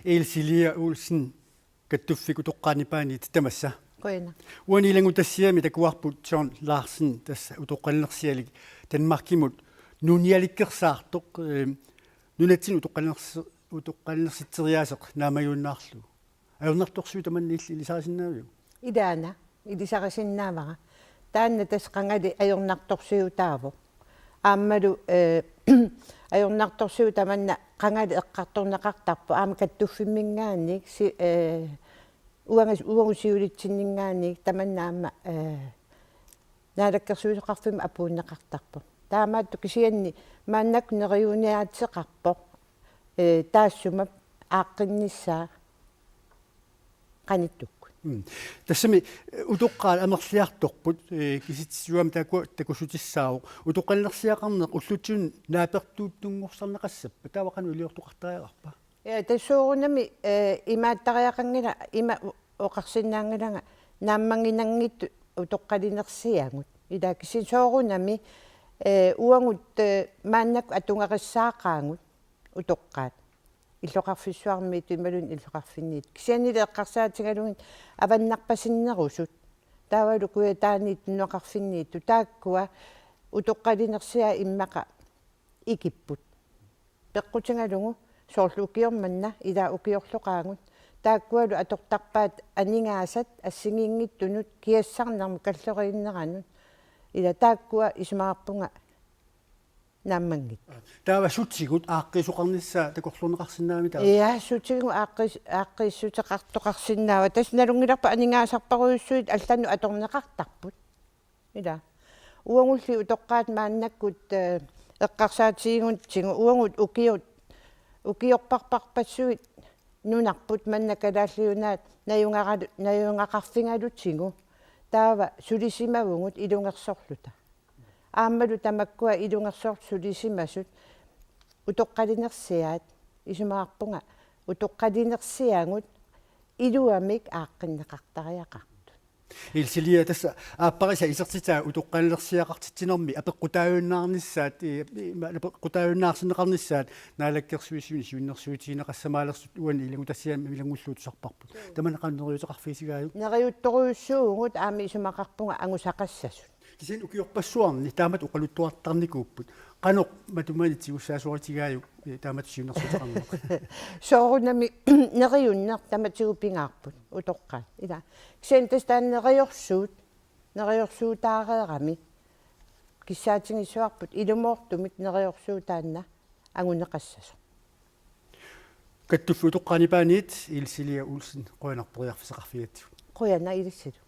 Eilsilia Olsen kattuffiku toqqaanipaaniit tamassa. Koina. Uanilangu tassiami takuarput John Larsen tassa utoqqallersialik tanmarkimut nunialikkersaartoq nunatsin utoqqallersitteriaaseq naamayuunnaarlu. Ajornartorsuu tamanniilli ilisaasinnaavia. Idaana ilisaqasinnaavaqa. Taanna tas qangali ajornartorsiu taavo. Aammalu ajornartorsiu tamanna qangali eqqartornaqartarpu aama kattuffimingaannik uangusiulitsinningaannik tamannaama naalakkersuusoqarfima apuunneqartarpu. Taamaattu kisianni maannak neriuniaatseqarpoq taassuma aaqqinnissaa qanittuk. Tassami utoqqaal amerliartorput kisitsuam takusutissaaru utoqqallersiaqarneq ullutsun naapertuuttunngorsarneqassappa taawaqanu iliortoqartariaqarpa. Tassuurunami imaattariaqangila ima oqarsinnaangilanga naammanginangittu utoqqalinersiangut ila kisin soorunami uangut maannak atungaqissaaqaangut utoqqaat illoqarfissuarmiit imalun illoqarfinniit kisianile eqqarsaatigalugin avannarpasinnerusut taavalu kuya taaniit nuaqarfinniittu taakkua utoqqalinersia immaqa ikipput peqqutigalugu soorlu ukiormanna ila ukiorloqaangut taakkualu atortarpaat aningaasat assingiingittunut kiassarnermu kalloriinneranut ila taakkua ismaarpunga nammangit taava sutsigut aaqqisuqarnissaa takorluneqarsinnaami taa ia sutigu aaqqissuteqartoqarsinnaava tas nalungilarpa aningaasarparuissuit allanu atorneqartarput ila uangulli utoqqaat maannakkut eqqarsaatigiguntigu uangut ukiorparparpassuit nunarput mannakalaalliunaat najungaqarfingalutigu taava sulisimavungut ilungersorluta aammalu tamakkua ilungersoort sulisimasut utoqqalinersiaat isumaarpunga utoqqalinersiangut iluamik aaqqinneqartariaqartut ilsilia tassa aapparisa isertitaa utoqqallersiaqartitsinermi apeqqutaayunnaarnissaat qutaayunnaarsineqarnissaat naalakkersuissuini siunnersuutigineqassamaalerсут уани илагу тассиами милангуллуутусарпарпут таманеқаннериутеқарфисигааю neriuttoruissuungut aami isumaqarpunga angusaqassasut кисин укиорпассуарни таамат уқалуттуартарникууппут каноқ матуманитсигуссаасуаритигааю таамат сиуннерсутеқарнеқ soorunami neriunner tamatigu pingaarput utoqqaat ila kisiantas neriorsuutaareerami kissaatingissuarput ilumoortumit neriorsuutaanna anguneqassasu каттуффу тоққанипааниит илсилия улсин қуянарпериарфисеқарфигатсу qoyana ilissatu